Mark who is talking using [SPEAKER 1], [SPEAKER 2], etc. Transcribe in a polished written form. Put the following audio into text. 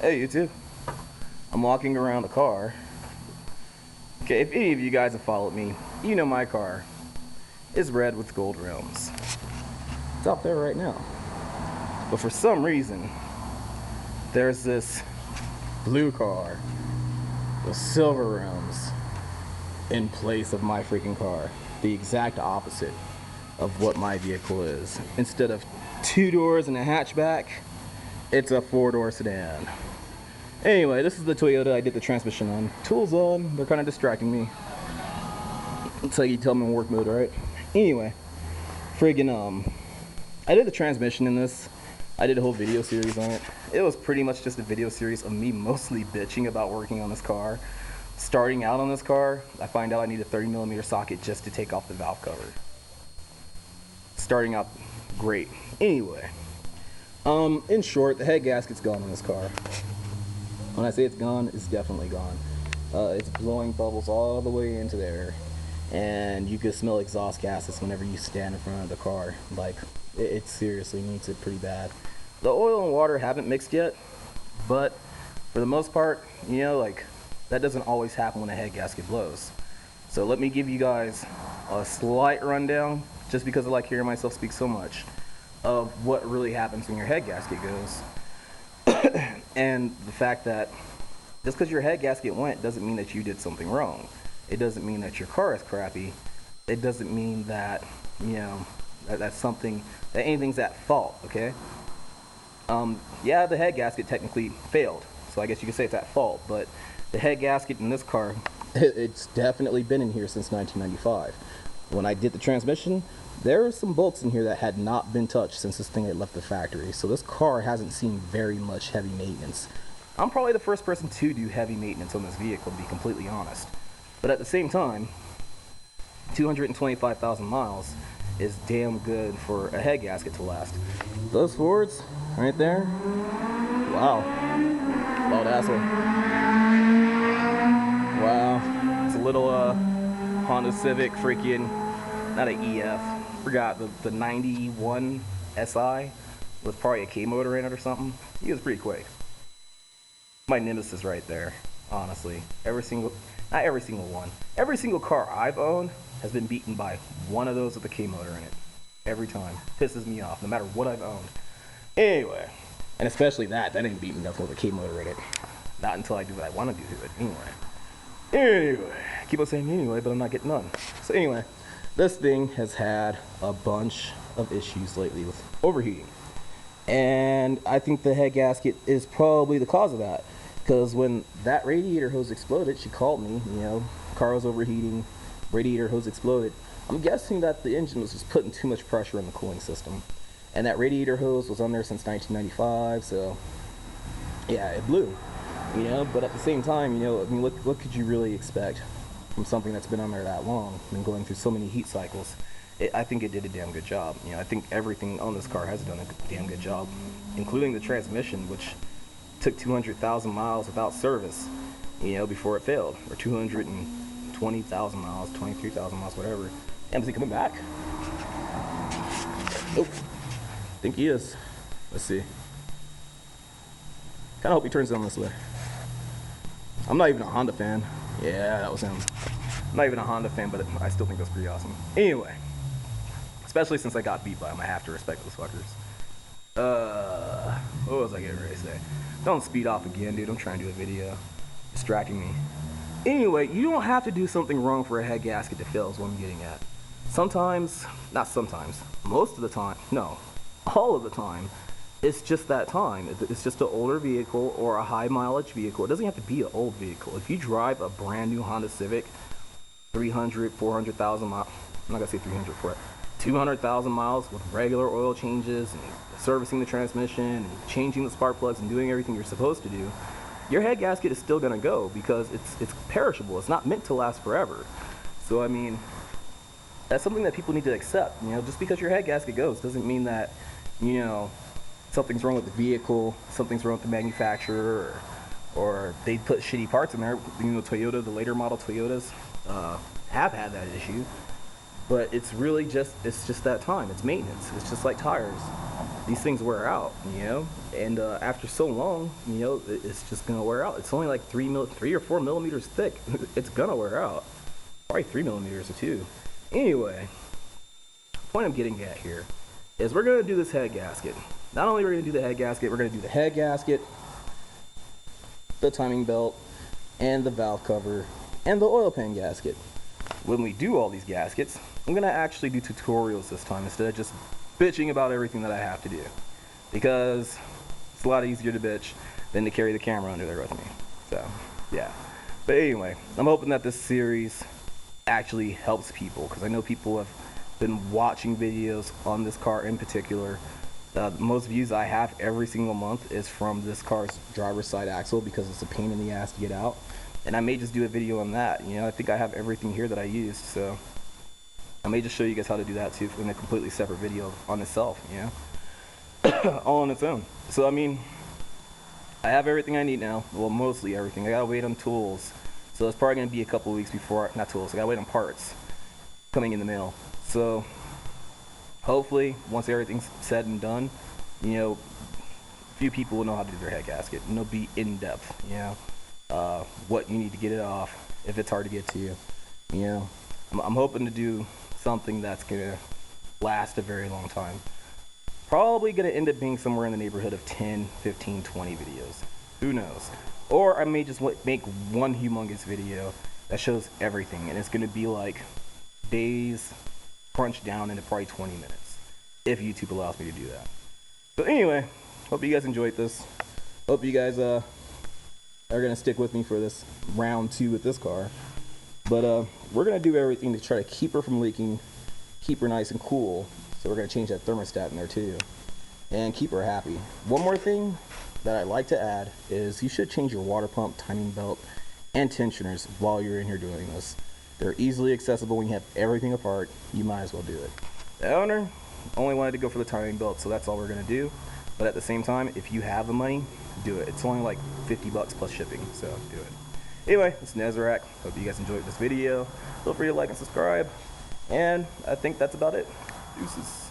[SPEAKER 1] Hey, you too. I'm walking around the car. Okay, if any of you guys have followed me, you know my car is red with gold rims. It's out there right now. But for some reason, there's this blue car with silver rims in place of my freaking car. The exact opposite of what my vehicle is. Instead of 2 doors and a hatchback, it's a 4-door sedan. Anyway, this is the Toyota I did the transmission on. Tools on, they're kind of distracting me. Until you tell me in work mode, right? Anyway, friggin' I did the transmission in this. I did a whole video series on it. It was pretty much just a video series of me mostly bitching about working on this car. Starting out on this car, I find out I need a 30mm socket just to take off the valve cover. Starting out great. Anyway, in short, the head gasket's gone on this car. When I say it's gone, it's definitely gone. It's blowing bubbles all the way into there, and you can smell exhaust gases whenever you stand in front of the car. Like, it seriously needs it pretty bad. The oil and water haven't mixed yet, but for the most part, you know, like, that doesn't always happen when a head gasket blows. So let me give you guys a slight rundown, just because I like hearing myself speak so much, of what really happens when your head gasket goes. And the fact that just because your head gasket went doesn't mean that you did something wrong. It doesn't mean that your car is crappy. It doesn't mean that, you know, that anything's at fault, okay? Yeah, the head gasket technically failed, so I guess you could say it's at fault, but the head gasket in this car, it's definitely been in here since 1995. When I did the transmission, there were some bolts in here that had not been touched since this thing had left the factory. So this car hasn't seen very much heavy maintenance. I'm probably the first person to do heavy maintenance on this vehicle, to be completely honest. But at the same time, 225,000 miles is damn good for a head gasket to last. Those Fords right there, wow, loud asshole. Wow, it's a little Honda Civic freaking, not an EF, forgot, the 91 SI with probably a K motor in it or something. He was pretty quick. My nemesis right there, honestly. Not every single one. Every single car I've owned has been beaten by one of those with a K motor in it. Every time. Pisses me off, no matter what I've owned. Anyway, and especially that ain't beating nothing with a K motor in it. Not until I do what I want to do to it, Anyway, I keep on saying anyway, but I'm not getting none. So anyway, this thing has had a bunch of issues lately with overheating. And I think the head gasket is probably the cause of that. Because when that radiator hose exploded, she called me, you know, car was overheating, radiator hose exploded. I'm guessing that the engine was just putting too much pressure in the cooling system. And that radiator hose was on there since 1995, so yeah, it blew. You know, but at the same time, you know, I mean, what could you really expect from something that's been on there that long and going through so many heat cycles? I think it did a damn good job. You know, I think everything on this car has done a damn good job, including the transmission, which took 200,000 miles without service, you know, before it failed, or 220,000 miles, 23,000 miles, whatever. And is he coming back? Nope. I think he is. Let's see. Kind of hope he turns down this way. I'm not even a Honda fan. Yeah, that was him. I'm not even a Honda fan, but I still think that's pretty awesome. Anyway, especially since I got beat by him, I have to respect those fuckers. What was I getting ready to say? Don't speed off again, dude. I'm trying to do a video. Distracting me. Anyway, you don't have to do something wrong for a head gasket to fail is what I'm getting at. Sometimes, not sometimes, most of the time, no, all of the time, it's just that time. It's just an older vehicle or a high mileage vehicle. It doesn't have to be an old vehicle. If you drive a brand new Honda Civic, 300, 400,000 miles, I'm not gonna say 300 for it, 200,000 miles with regular oil changes and servicing the transmission and changing the spark plugs and doing everything you're supposed to do, your head gasket is still gonna go because it's perishable. It's not meant to last forever. So I mean, that's something that people need to accept. You know, just because your head gasket goes doesn't mean that, you know, something's wrong with the vehicle, something's wrong with the manufacturer, or they put shitty parts in there. You know, Toyota, the later model Toyotas have had that issue. But it's really just that time. It's maintenance. It's just like tires. These things wear out, you know, and after so long, you know, it's just gonna wear out. It's only like 3 or 4 millimeters thick. It's gonna wear out. Probably 3 millimeters or 2. Anyway, the point I'm getting at here is we're gonna do this head gasket. Not only are we gonna do the head gasket, we're gonna do the head gasket, the timing belt, and the valve cover, and the oil pan gasket. When we do all these gaskets, I'm gonna actually do tutorials this time instead of just bitching about everything that I have to do, because it's a lot easier to bitch than to carry the camera under there with me. So yeah, but anyway, I'm hoping that this series actually helps people, because I know people have been watching videos on this car in particular. Most views I have every single month is from this car's driver's side axle, because it's a pain in the ass to get out, and I may just do a video on that. You know, I think I have everything here that I used, so I may just show you guys how to do that too in a completely separate video on itself, you know, all on its own. So I mean, I have everything I need now. Well, mostly everything. I gotta wait on tools, so it's probably gonna be a couple weeks before, not tools, I gotta wait on parts coming in the mail. So hopefully once everything's said and done, you know, few people will know how to do their head gasket, and they'll be in depth, you know, what you need to get it off if it's hard to get to you. You know, I'm hoping to do something that's gonna last a very long time. Probably gonna end up being somewhere in the neighborhood of 10, 15, 20 videos. Who knows? Or I may just make one humongous video that shows everything, and it's gonna be like days crunched down into probably 20 minutes, if YouTube allows me to do that. So anyway, hope you guys enjoyed this. Hope you guys are gonna stick with me for this round 2 with this car. But we're gonna do everything to try to keep her from leaking, keep her nice and cool. So we're gonna change that thermostat in there too, and keep her happy. One more thing that I like to add is you should change your water pump, timing belt, and tensioners while you're in here doing this. They're easily accessible when you have everything apart. You might as well do it. The owner only wanted to go for the timing belt, so that's all we're gonna do. But at the same time, if you have the money, do it. It's only like 50 bucks plus shipping, so do it. Anyway, it's Nezrak. Hope you guys enjoyed this video. Feel free to like and subscribe. And I think that's about it. Deuces.